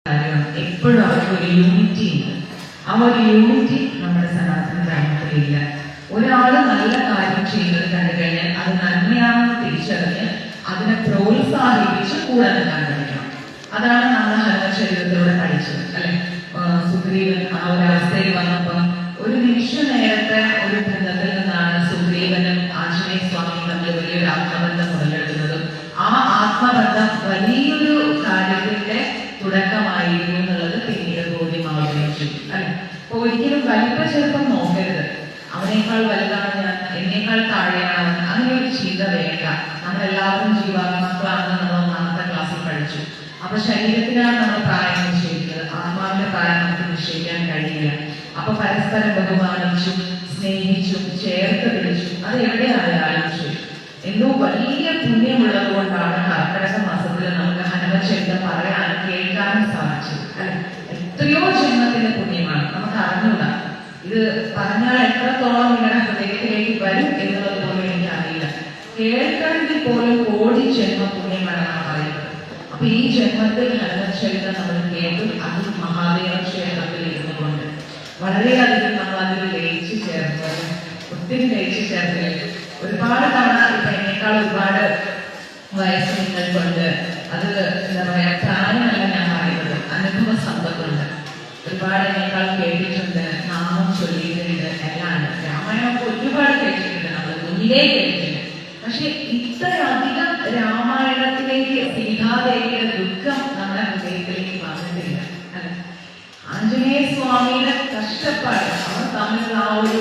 എപ്പോഴും അവർക്ക് ഒരു യൂണിറ്റി ഉണ്ട്. ആ ഒരു യൂണിറ്റി നമ്മുടെ സനാതന ധർമ്മത്തിലില്ല. ഒരാള് നല്ല കാര്യം ചെയ്യുന്നത് കണ്ടു കഴിഞ്ഞാൽ അത് നന്മയാണെന്ന് തിരിച്ചറിഞ്ഞ് അതിനെ പ്രോത്സാഹിപ്പിച്ച് കൂടെ നിൽക്കാൻ പഠിക്കണം. അതാണ് നമ്മൾ ഹനുമചരിതത്തിലൂടെ പഠിച്ചത്, അല്ലെ? സുഗ്രീവൻ ആ ഒരു അവസ്ഥയിൽ വന്നപ്പം ഒരു നിമിഷ നേരത്തെ ഒരു ബന്ധത്തിൽ നിന്നാണ് സുഗ്രീവനും ആഞ്ജനേയ സ്വാമിയും തമ്മിൽ വലിയൊരു ആത്മബന്ധം മുതലെടുക്കുന്നത്. ആ ആത്മബന്ധം വലിയൊരു കാര്യത്തിന്റെ തുടക്കമായിരുന്നു എന്നുള്ളത് പിന്നീട് ബോധ്യമാവുകയും ചെയ്തു, അല്ലെ? അപ്പൊ ഒരിക്കലും വലിപ്പ ചെറുപ്പം നോക്കരുത്. അവനേക്കാൾ വലുതാണ് ഞാൻ, എന്നേക്കാൾ താഴെയാണ്, അങ്ങനെ ഒരു ചിന്ത വേണ്ട. നമ്മളെല്ലാവരും ജീവാത്മാക്കളാണെന്ന് നമ്മൾ ഒന്നാമത്തെ ക്ലാസ്സിൽ പഠിച്ചു. അപ്പൊ ശരീരത്തിനാണ് നമ്മൾ പ്രായം നിശ്ചയിക്കുന്നത്, ആത്മാവിന്റെ പ്രായം നമുക്ക് നിശ്ചയിക്കാൻ കഴിയില്ല. അപ്പൊ പരസ്പരം ബഹുമാനിച്ചും സ്നേഹിച്ചും ചേർത്ത് പിടിച്ചും അത് എവിടെയാണ് ആലോചിച്ചു. എന്തോ വലിയ പുണ്യമുള്ളത് കൊണ്ടാണ് കർക്കിടക മാസത്തിൽ നമുക്ക് ഹനുമചരിതം പറയാനും കേൾക്കാനും സാധിച്ചത്, അല്ലെ? എത്രയോ ജന്മത്തിന്റെ പുണ്യമാണ്, നമുക്ക് അറിഞ്ഞൂടാ. ഇത് പറഞ്ഞാൽ എത്രത്തോളം നിങ്ങളുടെ ഹൃദയത്തിലേക്ക് വരും എന്നുള്ളത് പോലും എനിക്ക് അറിയില്ല. കേൾക്കണമെങ്കിൽ പോലും കോടി ജന്മ പുണ്യമാണ് പറയുന്നത്. അപ്പൊ ഈ ജന്മത്തിൽ ഹനുമചരിതം നമ്മൾ കേട്ടു, അത് മഹാദേവ ക്ഷേത്രത്തിൽ ഇരുന്നു കൊണ്ട് വളരെയധികം നമ്മൾ അതിൽ ലയിച്ചു ചേർന്നു, ഒത്തിരി ലയിച്ചു ചേർന്നില്ല. ഒരുപാട് തവണ ഇപ്പൊ എന്നേക്കാൾ ഒരുപാട് വയസ്സ് നിങ്ങൾക്കുണ്ട്. അത് എന്താ പറയാ, പ്രായമല്ല ഞാൻ പറയുന്നത്, അനുഭവ സമ്പത്തുണ്ട്. ഒരുപാട് എന്നേക്കാൾ കേട്ടിട്ടുണ്ട്, നാമം ചൊല്ലിയിട്ടുണ്ട്, എല്ലാം. രാമായണമൊക്കെ ഒരുപാട് കേട്ടിട്ടുണ്ട്, നമ്മൾ കുഞ്ഞിലേ കേട്ടിട്ടുണ്ട്. പക്ഷെ ഇത്രയധികം രാമായണത്തിലേക്ക് സീതാദേവിയുടെ ദുഃഖം നമ്മുടെ ഹൃദയത്തിലേക്ക് വന്നിട്ടില്ല, അല്ലെ? ആഞ്ജനേയ സ്വാമിയുടെ കഷ്ടപ്പാട്, അവർ തമ്മിലുള്ള ആ ഒരു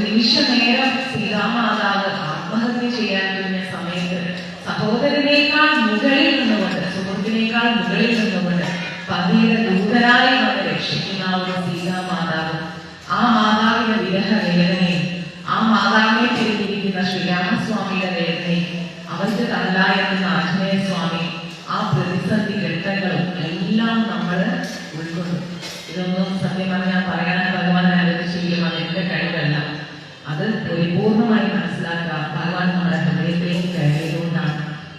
നിമിഷ നേരം സീതാമാതാവ് ആത്മഹത്യ ചെയ്യാൻ കഴിഞ്ഞ സമയത്ത് സഹോദരനേക്കാൾ മുകളിൽ നിന്നുകൊണ്ട്, സുഹൃത്തിനേക്കാൾ മുകളിൽ നിന്നുകൊണ്ട് പതിയുടെ ദൂതരായി വന്ന് രക്ഷിക്കുന്ന ആ ഒരു സീതാമാതാവ്, ആ മാതാവിന്റെ വിരഹ വേദനയും ആ മാതാവിനെ തിരിഞ്ഞിരിക്കുന്ന ശ്രീരാമസ്വാമിയുടെ വേദനയും അവർക്ക് തല്ലായിരുന്ന ആഞ്ജനേയ സ്വാമി ആ പ്രതിസന്ധി ഘട്ടങ്ങളും എല്ലാം നമ്മൾ ഉൾക്കൊണ്ടു. ഇതൊന്നും സത്യം പറഞ്ഞാൽ പറയാൻ ഭഗവാൻ അനുവദിച്ചെങ്കിലും അത് എന്റെ കഴിവല്ല. അത് പരിപൂർണമായി മനസ്സിലാക്കുക. ഭഗവാൻ നമ്മുടെ ഹൃദയത്തിലേക്ക് കയറിയതുകൊണ്ടാണ്.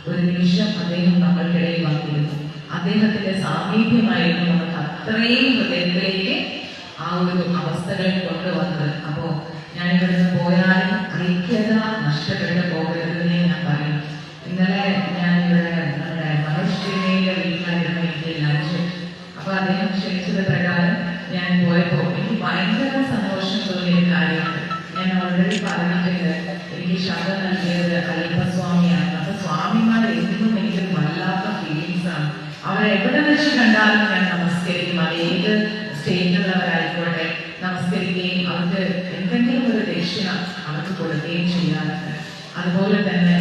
ഒരു നിമിഷം അദ്ദേഹം നമ്മൾക്കിടയിൽ വന്നിരുന്നു. അദ്ദേഹത്തിന്റെ സാമീപ്യമായിരുന്നു നമുക്ക് അത്രയും ഹൃദയത്തിലേക്ക് ആ ഒരു അവസ്ഥകളിൽ കൊണ്ടുവന്നത്. അപ്പോ ഞാൻ ഇവിടുന്ന് പോയാലും ഐക്യത നഷ്ടപ്പെട്ടു പോകരുതെന്നേ ഞാൻ പറയും. ഇന്നലെ ഞാൻ ഇവിടെ നമ്മുടെ മനുഷ്യയുടെ വീട്ടിലായിരുന്നു എനിക്ക് ലഞ്ച്. അപ്പൊ അദ്ദേഹം ക്ഷണിച്ചത് പ്രകാരം ഞാൻ പോയപ്പോ എനിക്ക് ഭയങ്കര സന്തോഷം തോന്നിയ കാര്യമാണ്. ഞാൻ ഓൾറെഡി പറഞ്ഞിട്ടുണ്ട്, എനിക്ക് ശബ്ദം നൽകിയത് അയ്യപ്പസ്വാമിയാണ്. അപ്പൊ സ്വാമിമാർ എന്നും എനിക്കൊരു വല്ലാത്ത ഫീലിങ്സ് ആണ്. അവരെവിടെ വെച്ച് കണ്ടാലും ഞാൻ നമസ്കരിക്കും. അത് ഏത് സ്റ്റേറ്റിലുള്ളവരായിക്കോട്ടെ നമസ്കരിക്കുകയും അവർക്ക് എന്തെങ്കിലും ഒരു ദക്ഷിണ അവർക്ക് കൊടുക്കുകയും ചെയ്യാറുണ്ട്. അതുപോലെ തന്നെ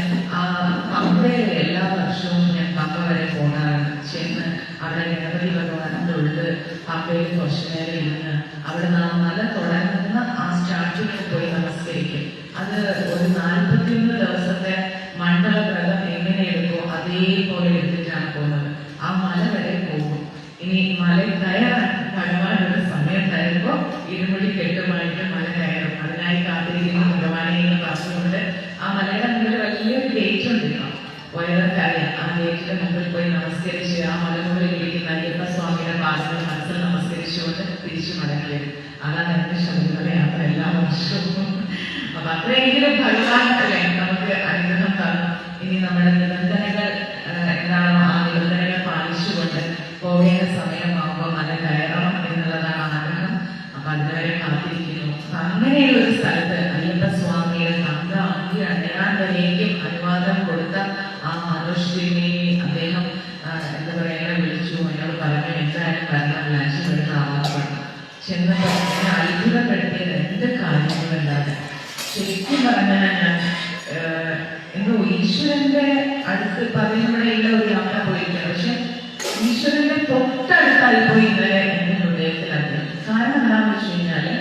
പമ്പയിൽ എല്ലാ വർഷവും ഞാൻ പമ്പ വരെ പോകാറുണ്ട്. ചെന്ന് അവിടെ ഗണപതി ഭഗവാന്റെ ഉള്ളിൽ പമ്പയിൽ കുറച്ചു നേരം ഇരുന്ന് അവിടെ നാം മല തുടങ്ങുന്ന ആ സ്റ്റാച്യൂവിൽ പോയി നമസ്കരിക്കും. അത് ഒരു 41 ദിവസത്തെ മണ്ഡല വ്രതം എങ്ങനെ എടുക്കുമോ അതേപോലെ എടുത്തിട്ടാണ് പോകുന്നത്. ആ മല വരെ പോകും. ഇനി മല കയറാൻ ഭഗവാനൊരു സമയം തരുമ്പോ ഇരുമുടി കെട്ടുമായിട്ട് മല കയറും. അതിനായി കാത്തിരിക്കുന്ന ഭഗവാനെ എന്ന് പറഞ്ഞുകൊണ്ട് ആ മലയുടെ മുന്നിൽ വലിയൊരു ഗേറ്റ് ഉണ്ടിരിക്കണം. വയറക്കറിയാം. ആ ഗേറ്റിന്റെ മുമ്പിൽ പോയി നമസ്കരിച്ച് ആ മലമുകളിൽ ഇരിക്കുന്ന അയ്യപ്പസ്വാമിയുടെ പാദങ്ങൾ മനസ്സിൽ നമസ്കരിച്ചുകൊണ്ട് തിരിച്ചു മടങ്ങി വരും. അതാണ് എന്റെ ശബരിമല യാത്ര എല്ലാ വർഷവും. അപ്പൊ അത്രയെങ്കിലും ഭഗവാൻ അല്ലേ നമുക്ക് അനുഗ്രഹം തന്നു. ഇനി നമ്മുടെ നിബന്ധനകൾ എന്താണോ ആ നിബന്ധനകൾ പാലിച്ചുകൊണ്ട് പോകേണ്ട സമയമാകുമ്പോൾ മല കയറണം എന്നുള്ളതാണ് ആഗ്രഹം. അപ്പൊ അതുവരെ കാത്തിരിക്കുന്നു. അപ്പൊ അങ്ങനെയുള്ള ഒരു സ്ഥലത്ത് അയ്യപ്പസ്വാമിയുടെ തങ്ക അങ്കി അണിയാൻ വരേക്കും അനുവാദം കൊടുത്ത ആ മനോഷ്ഠിനെ അദ്ദേഹം എന്താ പറയുക വിളിച്ചു. അയാൾ പറഞ്ഞു എന്തായാലും വരണം, ലഞ്ച് വരുന്ന ആവാസമാണ്. ചെന്നപ്പോൾ എന്നെ അത്ഭുതപ്പെടുത്തിയ 2 കാര്യങ്ങളുണ്ടാണ്. ശരിക്കും പറഞ്ഞാൽ ഞാൻ എന്തോ ഈശ്വരന്റെ അടുത്ത് പറയുന്നവിടെ എല്ലാം ഒരു യാത്ര പോയിരിക്കണം. പക്ഷെ ഈശ്വരന്റെ തൊട്ടടുത്തായി പോയി ഇന്നലെ എന്റെ ഹൃദയത്തിലാക്കി. കാരണം എന്താണെന്ന് വെച്ച് കഴിഞ്ഞാല്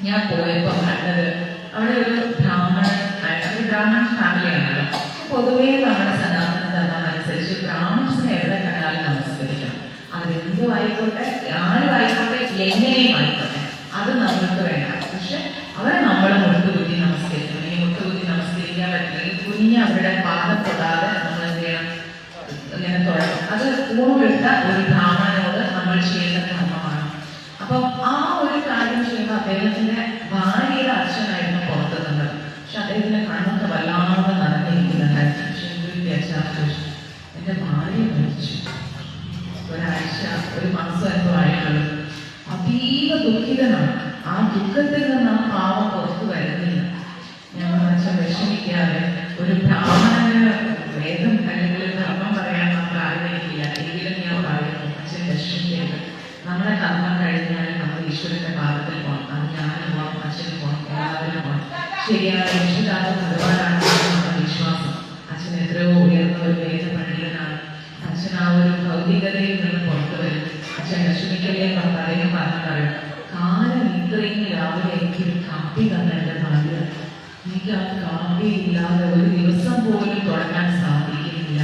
ഞാൻ പോയപ്പോ കണ്ടത് അവിടെ ഒരു ബ്രാഹ്മണൻ ഫാമിലിയാണല്ലോ. പൊതുവേ നമ്മുടെ സനാതന ധർമ്മം അനുസരിച്ച് ബ്രാഹ്മൺസിനെ എവിടെ കണ്ടാലും നമസ്കരിക്കണം. അവരെന്തോ ആയിക്കോട്ടെ, ആരും ആയിക്കോട്ടെ, എങ്ങനെയും ആയിക്കോട്ടെ, അത് നമ്മൾക്ക് വേണ്ട. പക്ഷെ അവരെ നമ്മൾ മുട്ടുകുത്തി നമസ്കരിക്കണം. ഈ മുട്ടുകുത്തി നമസ്കരിക്കാൻ പറ്റില്ലെങ്കിൽ കുഞ്ഞ് അവരുടെ പാദം തൊടാതെ നമ്മൾ എന്ത് ചെയ്യണം, ഇങ്ങനെ തൊഴണം. അത് ഊണെടുത്ത ഒരു ബ്രാഹ്മണനോട് മക്കളും. അതീവ ദുഃഖിതനാണ്. ആ ദുഃഖത്തിൽ നിന്ന് ആ പാവം പുറത്തു വരുന്നില്ല. ഞാൻ അച്ഛൻ വിഷമിക്കാതെ ഒരു ബ്രാഹ്മണന് വേദം അല്ലെങ്കിൽ ധർമ്മം പറയാൻ നമ്മൾ ആഗ്രഹിക്കില്ല. എങ്കിലും ഞാൻ പറയുന്നു, അച്ഛൻ വിഷമിക്കരുത്. നമ്മുടെ കർമ്മം കഴിഞ്ഞാൽ നമ്മൾ ഈശ്വരന്റെ പാദത്തിൽ പോകണം. അത് ഞാനും പോകണം, അച്ഛനും പോകണം, എല്ലാവരും പോകണം. ശരിയായ രക്ഷിതാവ് ഭഗവാനാണ് നമ്മുടെ വിശ്വാസം. അച്ഛൻ എത്രയോ ഉയർന്ന ഒരു വേദ പണ്ഡിതനാണ്. അച്ഛൻ ആ ഒരു ഭൗതികതയിൽ നിന്ന് പുറത്തു വരും. അച്ഛൻ വിഷമിക്കലേ അദ്ദേഹം പറഞ്ഞറിയും, കാലം ഇത്രയും രാവിലെ എനിക്കൊരു കാപ്പി തന്നെ എൻ്റെ ഭാഗ്യം. എനിക്ക് ആ കാപ്പി ഇല്ലാതെ ഒരു ദിവസം പോലും തുടങ്ങാൻ സാധിക്കുന്നില്ല.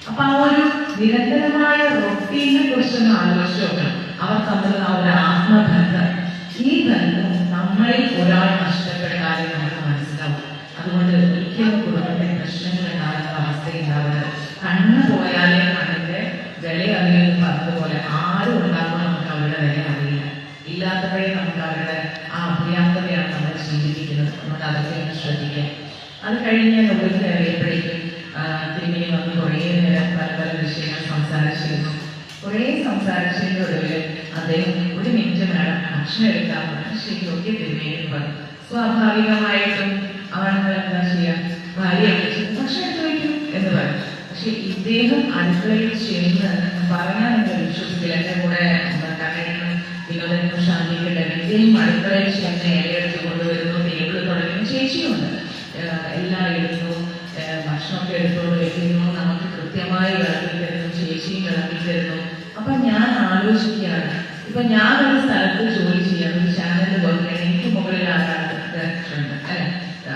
അപ്പൊ ആ ഒരു നിരന്തരമായ റൊട്ടീനെ കുറിച്ചൊന്ന് ആലോചിച്ച് നോക്കണം. അവർ തമ്മിലുള്ള ആ ഒരു ആത്മബന്ധം, ഈ ബന്ധം നമ്മളിൽ ഒരാൾ നഷ്ടപ്പെട്ടാലും നമുക്ക് മനസ്സിലാവും. അതുകൊണ്ട് ഒരിക്കലും കുടുംബത്തിൽ പ്രശ്നങ്ങൾ ഉണ്ടാകുന്ന അവസ്ഥയുണ്ടാവുന്നത്. കണ്ണ് പോയാലേ കണ്ണിന്റെ വില അറിയുമെന്ന് പറഞ്ഞതുപോലെ ആരും ഉണ്ടാകുമ്പോൾ നമുക്ക് അവരുടെ വില അറിയില്ല. ഇല്ലാത്തവരെ നമുക്ക് അവരുടെ ആ അഭ്യാസതയാണ് നമ്മൾ ജീവിക്കുന്നത്. അതുകൊണ്ട് അതൊക്കെ ഒന്ന് ശ്രദ്ധിക്കാം. അത് കഴിഞ്ഞ് ഉള്ളിൽ കയറിയപ്പോഴേക്കും തിരുമേനി വന്ന് കുറേ നേരം പല പല വിഷയങ്ങൾ സംസാരിച്ചിരുന്നു. കുറേ സംസാരിച്ചതിൻ്റെ ഒടുവിൽ അദ്ദേഹം ഒരു മിനിറ്റ് വേണം ഭക്ഷണം എടുക്കാൻ പറഞ്ഞു. ശരിയൊക്കെ തിരുമേനി പറഞ്ഞു. സ്വാഭാവികമായിട്ടും അവർക്ക് എന്താ ചെയ്യാം, ഭാര്യ ഭക്ഷണം എടുത്തു വയ്ക്കും എന്ന് പറഞ്ഞു. പക്ഷെ ഇദ്ദേഹം അടുക്കളയിൽ ചെന്ന് പറഞ്ഞാൽ നിങ്ങൾ വിശ്വസിക്കില്ല. എൻ്റെ കൂടെ കണ്ണനും വിനോദനും ശാന്തിയുടെ ഇദ്ദേഹം അടുക്കളയിൽ ചെന്ന് ഇലയെടുത്ത് കൊണ്ടുവരുന്നു, ടേബിൾ തുടങ്ങുന്നു. ചേച്ചിയുണ്ട്, എല്ലാം എടുത്തു, ഭക്ഷണമൊക്കെ എടുത്തോണ്ട് വെക്കുന്നു, നമുക്ക് കൃത്യമായി വിളക്കി തരുന്നു, ചേച്ചിയും വിളക്കി തരുന്നു. അപ്പൊ ഞാൻ ആലോചിക്കുകയാണ്, ഇപ്പൊ ഞാനൊരു സ്ഥലത്ത് ജോലി ചെയ്യാൻ ഒരു ചാനലിൽ പോവുകയാണ്. എനിക്ക് മുകളിൽ ആരാണ് ഡയറക്ടർ ഉണ്ട് അല്ലെ,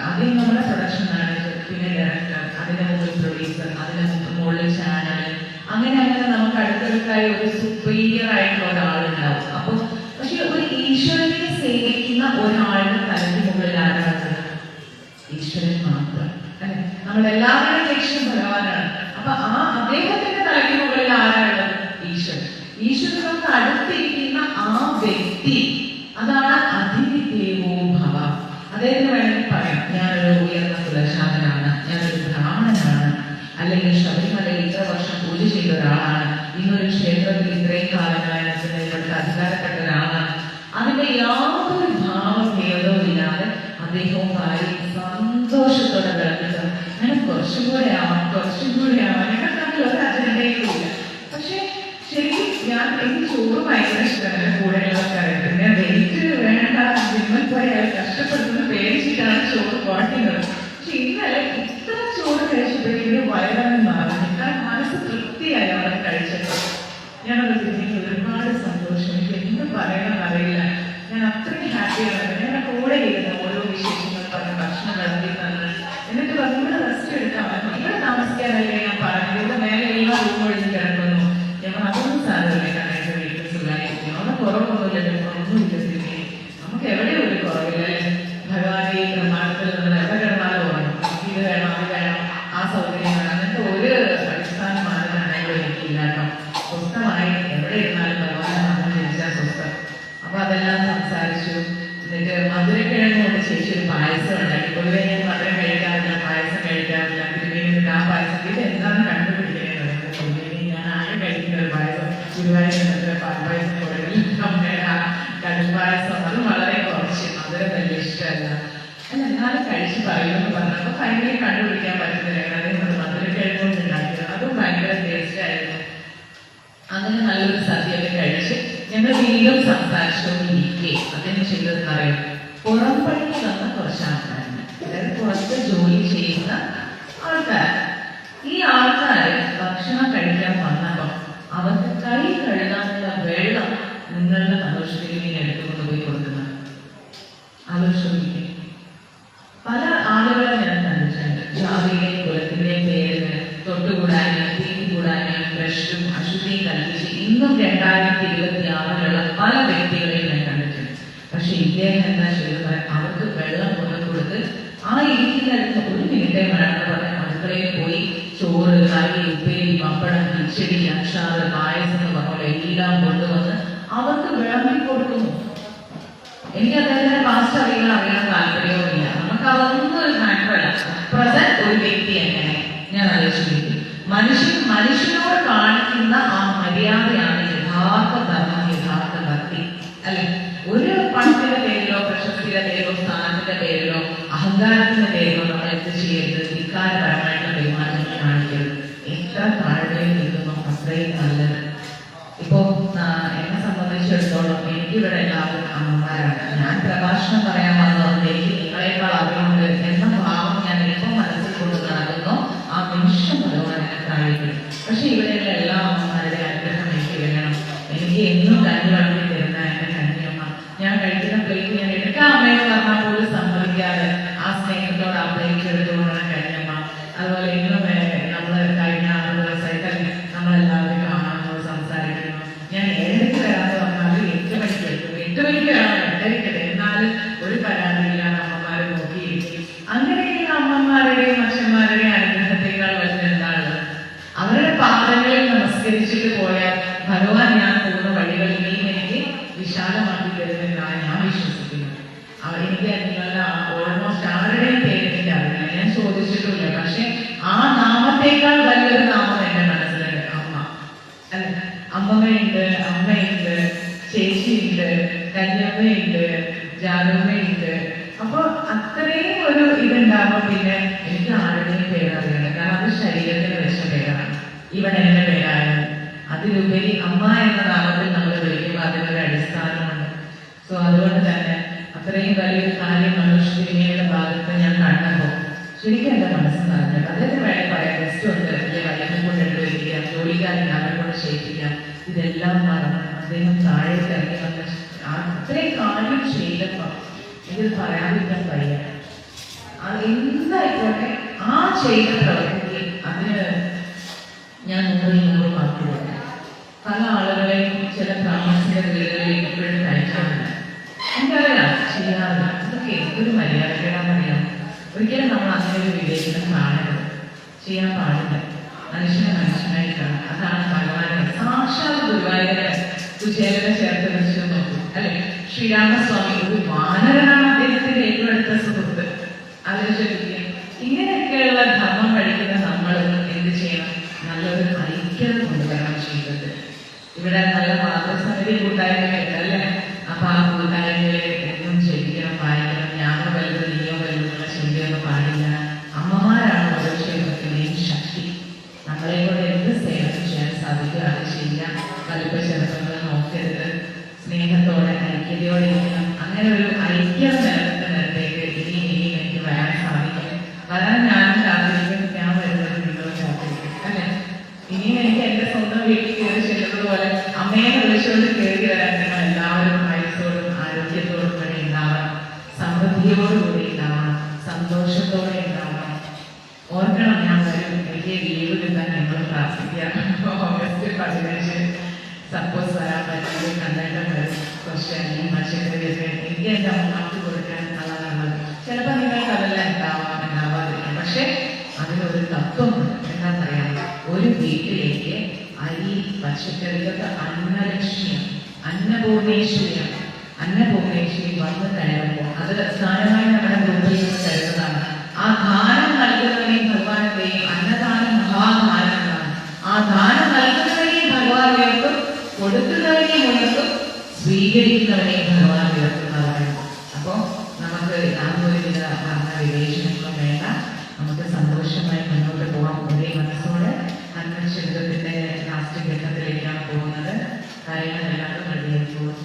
ആദ്യം നമ്മുടെ പ്രൊഡക്ഷൻ മാനേജർ, പിന്നെ ഡയറക്ടർ, അതിന്റെ മുകളിൽ പ്രൊഡ്യൂസർ, അതിന്റെ മുകളിൽ ചാനൽ, അങ്ങനെ അങ്ങനെ നമുക്ക് അടുത്തടുത്തായി ഒരു സുപ്പീരിയർ ആയിട്ടുള്ള ഒരാളുണ്ടാവും. അപ്പൊ പക്ഷെ ഒരു ഈശ്വരനെ സേവിക്കുന്ന ഒരാളുടെ തലയ്ക്ക് മുകളിൽ ആരാണ്? ഈശ്വരൻ മാത്രം അല്ലെ. നമ്മളെല്ലാവരുടെയും ലക്ഷ്യം ഭഗവാനാണ്. അപ്പൊ ആ അദ്ദേഹത്തിന്റെ തലയ്ക്ക് മുകളിൽ ആരാണ്? ഈശ്വരൻ. ഈശ്വരനോട് അടുത്തിരിക്കുന്ന ആ വ്യക്തി, അതാണ് അതിവിദേവോ ഭവ. അദ്ദേഹത്തിന് വേണമെങ്കിൽ പറയാം, ഞാനൊരു ഉയർന്ന കുലശാഖനാണ്, ഞാനൊരു ബ്രാഹ്മണനാണ്, അല്ലെങ്കിൽ ശബരിമലയിൽ ഇത്ര വർഷം പൂജ ചെയ്ത ഒരാളാണ്, ഇന്നൊരു ക്ഷേത്രത്തിൽ ഇത്രയും കാലങ്ങളായി ഇവിടുത്തെ അധികാരപ്പെട്ട ഒരാളാണ്. അതിന്റെ യാതൊരു ഭാവഭേദവും ഇല്ലാതെ അദ്ദേഹവും ഭാര്യ സന്തോഷത്തോടെ കിടക്കുന്നത്. അങ്ങനെ കുറച്ചും കൂടെ ആവാം, കുറച്ചും കൂടെ ആവാം, ഞങ്ങൾ തമ്മിൽ ഒരു അജണ്ടയും ഇല്ല. പക്ഷെ ശരിക്കും എനിക്ക് ചോറ് ഭയങ്കര ഇഷ്ടമാണ്. കൂടെയുള്ളവർക്ക് അറിയാം. പിന്നെ വെയിറ്റ് വേണ്ട, ജിമ്മിൽ പോയി അയാൾ കഷ്ടപ്പെടുത്തുന്ന പേടിച്ചിട്ടാണ് ചോറ് കുറയ്ക്കുന്നത്. പക്ഷെ ഇന്നലെ ഇത്ര ചോറ് കഴിച്ചപ്പോഴേക്കും വയറങ്ങ് മാറി. കാരണം മനസ്സ് തൃപ്തിയായി അവിടെ കഴിച്ചത്. ഞാനത് എനിക്ക് ഒരുപാട് സന്തോഷം. എനിക്ക് എന്ത് പറയണമെന്ന് അറിയില്ല. ഞാൻ അത്രയും ഹാപ്പിയാണ്. ഞങ്ങളുടെ കൂടെ ഇരുന്ന് ഓരോ വിശേഷങ്ങൾ പറഞ്ഞ് ഭക്ഷണം വിളമ്പി തന്ന് എന്നിട്ട് പറഞ്ഞു, ഇവിടെ റെസ്റ്റ് എടുക്കാൻ പറ്റും, ഇവിടെ താമസിക്കാനല്ലേ ഞാൻ പറഞ്ഞു, ഇവിടെ മേലെ എല്ലാ റൂം ഒഴിഞ്ഞ് കിടക്കുന്നു. ഞങ്ങൾ അതൊന്നും സാധനമല്ലേ, കാരണം എൻ്റെ വീട്ടിൽ സുഖമായിരിക്കും, അവിടെ കുറവൊന്നുമില്ല, ഒന്നുമില്ല. സ്ഥിതി നമുക്ക് എവിടെയും ഒരു കുറവില്ല അല്ലെ. ഭഗവാന്റെ ഈ പ്രമാണത്തിൽ നമ്മൾ എവിടെ കിടന്നാലും ഓർമ്മ, ഇത് വേണം, അത് വേണം, ആ സൗകര്യം വേണം, അങ്ങനത്തെ ഒരു അടിസ്ഥാന മാനദണ്ഡങ്ങളും എനിക്കില്ല കേട്ടോ. സ്വസ്ഥമായി എവിടെ ഇരുന്നാലും ഭഗവാനെ നമ്മൾ ജനിച്ചാൽ സ്വസ്ഥം. അപ്പൊ അതെല്ലാം സംസാരിച്ചു. എന്നിട്ട് മധുരക്കിഴങ്ങ് കൊണ്ട് ചേച്ചി ഒരു പായസം ഉണ്ടാക്കി. പൊതുവെ ഞാൻ മധുരം കഴിക്കാറില്ല, പായസം കഴിക്കാറില്ല. തിരുമേനിട്ട് ആ പായസം ഇത് എന്താണ് കണ്ടുപിടിക്കുന്നത്? തിരുമേനി ഞാൻ ആകെ കഴിക്കുന്ന ഒരു പായസം ഗുരുവായൂർ പാൽപ്പായസം കൊടുക്കൽ, അമ്മയുടെ ആ കടുംപായസം, അത് വളരെ കുറച്ച്, മധുരം വലിയ ഇഷ്ടമല്ല. അല്ല എന്നാലും കഴിച്ച് പറയുമെന്ന് പറഞ്ഞപ്പോൾ ഭയങ്കര കണ്ടുപിടിക്കാൻ പറ്റുന്നില്ല. അതേപോലെ മധുരക്കിഴങ്ങ് കൊണ്ട് ഉണ്ടാക്കിയത് അതും ഭയങ്കര ടേസ്റ്റ് ആയിരുന്നു. അങ്ങനെ നല്ലൊരു സദ്യയൊക്കെ കഴിച്ച് ഞങ്ങൾ വീണ്ടും സംസാരിച്ചുകൊണ്ടിരിക്കെ അദ്ദേഹം ചെയ്തതെന്ന് അറിയാം, പുറംപണിക്ക് വന്ന കുറച്ച് ആൾക്കാരുണ്ട്, അതായത് പുറത്ത് ജോലി ചെയ്യുന്ന ആൾക്കാർ. ഈ ആൾക്കാർ ഭക്ഷണം കഴിക്കാൻ വന്നപ്പോൾ അവർക്ക് കൈ കഴുകാനുള്ള വെള്ളം നിങ്ങളുടെ സന്തോഷത്തിൽ ഇങ്ങനെ എടുത്തുകൊണ്ട് പോയി കൊടുക്കുന്നത് ആലോചിച്ചിരിക്കും. പല ആളുകളെ ഞാൻ കണ്ടിട്ടുണ്ട്. ജാതിയുടെയും കുലത്തിന്റെയും പേരിന് തൊട്ടുകൂടാനും തീറ്റുകൂടാനും ഭ്രഷ്ടും അശുദ്ധിയും കൽപ്പിച്ച് ഇന്നും 2026 പല വ്യക്തികളെയും ഞാൻ കണ്ടിട്ടുണ്ട്. പക്ഷെ ഇദ്ദേഹം എന്താ ചെയ്തത്? അവർക്ക് വെള്ളം കൊടുത്ത് ആ ഇരിക്കുന്നിടത്ത് ഒരു മിനിറ്റേ വേണമെന്ന് പറഞ്ഞ അടുക്കളയിൽ പോയി ചോറ്, കറി, ഉപ്പേരി, പപ്പടം, കിച്ചടി, അച്ചാറ്, പായസം എന്ന് പറഞ്ഞ എല്ലാം കൊണ്ടുവന്ന് അവർക്ക് വിളമ്പി കൊടുക്കുന്നു. എനിക്ക് അദ്ദേഹത്തിന്റെ പാസ്റ്റ് അറിയാൻ താല്പര്യവുമില്ല. നമുക്ക് അതൊന്നും ഒരു മാറ്റമല്ല. പ്രസന്റ് ഒരു വ്യക്തി എങ്ങനെ ഞാൻ ആലോചിച്ചിരിക്കും. മനുഷ്യനോട് കാണിക്കുന്ന ആ മര്യാദയാണ് യഥാർത്ഥ ധർമ്മം, യഥാർത്ഥ ഇപ്പോ എന്നെ സംബന്ധിച്ചിടത്തോളം എനിക്കിവിടെ എല്ലാവരും അമ്മമാരാണ്. ഞാൻ പ്രഭാഷണം പറയാൻ വന്നത് എനിക്ക് നിങ്ങളെക്കാൾ അറിവുണ്ട് എന്ന ഭാവം ഞാൻ എപ്പം മനസ്സിൽ കൊണ്ട് നടക്കുന്നു ആ നിമിഷം ഭഗവാൻ എന്നെ താഴേക്കും. പക്ഷെ ഇവിടെയുള്ള എല്ലാ അമ്മമാരുടെ അനുഗ്രഹം എനിക്ക് വേണം. എനിക്ക് എന്നും കഞ്ഞി വളർത്തി തരുന്ന എന്റെ കഞ്ഞിയമ്മ, ഞാൻ കഴിക്കുന്ന പ്ലേറ്റ് ഞാൻ എടുക്കാൻ അമ്മയെ പറഞ്ഞാൽ പോലും സമ്മതിക്കാതെ ആ സ്നേഹത്തോട് ആ പ്ലേറ്റ് എടുത്തുകൊണ്ടാണ് കഞ്ഞിയമ്മ. അതുപോലെ എന്നും നമ്മള് കഴിഞ്ഞ 6 ദിവസമായിട്ട് നമ്മളെല്ലാവരും കാണുന്നു, സംസാരിക്കുന്നു. ഞാൻ 7:00 വരാതെ വന്നാലും 8 മണിക്ക് എത്തും. 8 മണിക്ക് വരാം, 8:30. എന്നാലും ഒരു പരാതിയില്ലാതെ അമ്മമാരെ നോക്കിയിരിക്കും. അങ്ങനെയുള്ള അമ്മമാരുടെയും അച്ഛന്മാരുടെയും അനുഗ്രഹത്തെക്കാൾ വലിയ എന്താണ്? അവരുടെ പാദങ്ങളിൽ നമസ്കരിച്ചിട്ട് പോയാൽ ഭഗവാൻ ഞാൻ പോകുന്ന വഴികളിൽ എനിക്ക് വിശാലമാക്കി തരുമെന്നാണ് ഞാൻ വിശ്വസിക്കുന്നത്. എനിക്ക് നിങ്ങളുടെ ഓൾമോസ്റ്റ് ആരുടെയും പേര് എനിക്ക് അറിയില്ല, ഞാൻ ചോദിച്ചിട്ടില്ല. പക്ഷെ ആ നാമത്തേക്കാൾ വലിയൊരു നാമം എന്റെ മനസ്സിലുണ്ട്, അമ്മ. അല്ല, അമ്മമ്മയുണ്ട്, അമ്മയുണ്ട്, ചേച്ചിയുണ്ട്, കന്യമ്മയുണ്ട്, ജാനമ്മയുണ്ട്. അപ്പൊ അത്രയും ഒരു ഇതുണ്ടാകുമ്പോ പിന്നെ എനിക്ക് ആരുടെയും പേരറിയണം. കാരണം അത് ശരീരത്തിന് വെച്ച പേരാണ്. ഇവിടെ എന്റെ പേരാണ്. അതിലുപരി അമ്മ എന്ന നാമത്തിൽ നമ്മൾ വിളിക്കുമ്പോൾ അതിനൊരു അടിസ്ഥാനമുണ്ട്. സോ അതുകൊണ്ട് തന്നെ അത്രയും വലിയൊരു കാര്യം മനുഷ്യയുടെ ഭാഗത്ത് ഞാൻ കണ്ടപ്പോൾ ശരിക്കും എന്റെ മനസ്സ് നിറഞ്ഞു. അദ്ദേഹത്തിന് വേണ്ടി പറയാം, ഗസ്റ്റ് ഉണ്ട്, വൈകിട്ട് കൊണ്ട് എടുത്തിരിക്കാം, ജോലിക്കാരൻ അവരെ കൊണ്ട് ചെയ്യിപ്പിക്കാം. ഇതെല്ലാം മറന്ന് അദ്ദേഹം താഴേക്ക് ഇറങ്ങി വന്ന് അത്രയും കാര്യം ചെയ്തപ്പോൾ ഇതിൽ പറയാതിരിക്കാൻ വയ്യ. എന്തായിക്കോട്ടെ ആ ചെയ്ത പ്രവൃത്തി അതിന് ഞാൻ 100 മാർക്ക് കൊടുക്കാം. പല ആളുകളെയും ചില താമസിക്കുന്ന വീടുകളിൽ ഇപ്പോഴും കഴിക്കാറില്ല. എനിക്കറിയാം, ചെയ്യാറില്ല. അതൊക്കെ എന്തൊരു മര്യാദക്കെടാന്നറിയാം. ഒരിക്കലും നമ്മൾ അങ്ങനെ ഒരു വിവേചനം കാണരുത്, ചെയ്യാൻ പാടില്ല. മനുഷ്യനെ മനുഷ്യനായി കാണും. അതാണ് ഭഗവാനെ സാക്ഷാൽ ഗുരുവായൂരെ കുചേലനെ ചേർത്ത് വെച്ച് നോക്കും അല്ലെ. ശ്രീരാമസ്വാമി ഒരു വാനരനാണ് അദ്ദേഹത്തിന്റെ ഏറ്റവും അടുത്ത സുഹൃത്ത്. ആലോചിക്കുക, ഇങ്ങനെയൊക്കെയുള്ള ധർമ്മം കഴിക്കുന്ന നമ്മൾ എന്ത് ചെയ്യണം? നല്ലൊരു ഐക്യത കൊണ്ടുവരണം ജീവിതത്തിൽ. ഇവിടെ നല്ല മാതൃസമിതി കൂട്ടായ്മയുണ്ട് അല്ലെ. അപ്പൊ ആ കൂട്ടായ്മയില് എന്നും ജപിക്കണം, വായിക്കണം. ഞാനോ വലുത് നീയോ വലുതുള്ള ചിന്തയൊന്നും പാടില്ല. അമ്മമാരാണ് ഓരോ ക്ഷേത്രത്തിന്റെയും ശക്തി. നമ്മളെ കൂടെ എന്ത് സേവനം ചെയ്യാൻ സാധിക്കുക അത് ചെയ്യാം. വലുപ്പ ചെറുപ്പങ്ങൾ നോക്കരുത്, സ്നേഹത്തോടെ ഐക്യതയോടെ ഇരിക്കണം. അങ്ങനെ ഒരു ഐക്യം നിലനിർത്തുന്നിടത്തേക്ക് ഇനിയും എനിക്ക് വരാൻ സാധിക്കും. വരാൻ ഞാനും കാത്തിരിക്കും, ഞാൻ വരുന്നത് നിങ്ങളും കാത്തിരിക്കും അല്ലെ. ഇനിയും എനിക്ക് എന്റെ സ്വന്തം വീട്ടിൽ കയറി ചെല്ലുന്നത് പോലെ അമ്മയെ വിളിച്ചുകൊണ്ട് കയറി വരാൻ നിങ്ങൾ എല്ലാവരും ആയുസ്സോടും ആരോഗ്യത്തോടും കൂടി ഉണ്ടാവണം, സമൃദ്ധിയോടുകൂടി ഉണ്ടാവണം, സന്തോഷത്തോടെ ഉണ്ടാവണം. ഓർക്കണം, ഞാൻ വരും, എനിക്ക് ലീവ് കിട്ടാൻ നിങ്ങൾ പ്രാർത്ഥിക്കാം. ഓഗസ്റ്റ് 15 സപ്പോസ് വരാൻ പറ്റുന്നത് കണ്ടിട്ട് വരും. കുറച്ച് അരിയും പച്ചക്കറിയൊക്കെ എനിക്ക് എന്റെ അമ്മമാർക്ക് കൊടുക്കാൻ ഉള്ളതാണത്. ചിലപ്പോൾ നിങ്ങൾക്ക് അതെല്ലാം ഉണ്ടാവാതിരിക്കും. പക്ഷെ അതിനൊരു തത്വമുണ്ട്. എന്താണെന്നറിയാം, ഒരു വീട്ടിലേക്ക് അരി പച്ചക്കറികൾക്ക് അന്നലക്ഷ്യം, അന്നപൂർണേശ്വരിയാണ്. അന്നപൂർണേശ്വരി വന്ന് കയറുമ്പോൾ അത് സ്ഥാനമായി നമ്മുടെ ഗ്രൂപ്പിൽ നിന്ന് കരുതുന്നതാണ്. ആ ദാനം നൽകുന്നവരെയും ഭഗവാനെയും അന്നദാനം മഹാദാനമാണ്. ആ ദാനം നൽകുന്നവരെയും ഭഗവാൻ ഉയർത്തും, കൊടുക്കുന്നവരെയും ഉയർത്തും, സ്വീകരിക്കുന്നവരെയും ഭഗവാൻ ഉയർത്തുന്നവരാണ്. അപ്പോ നമുക്ക് യാതൊരുവിധ വിവേചനങ്ങളും വേണ്ട. നമുക്ക് സന്തോഷമായി മുന്നോട്ട് പോകാം. ഒരേ മനസ്സോടെ ജീവിതത്തിന്റെ ലാസ്റ്റ് ഘട്ടത്തിലേക്കാണ് പോകുന്നത്. കാര്യങ്ങളെല്ലാം റെഡിയായി പോകും.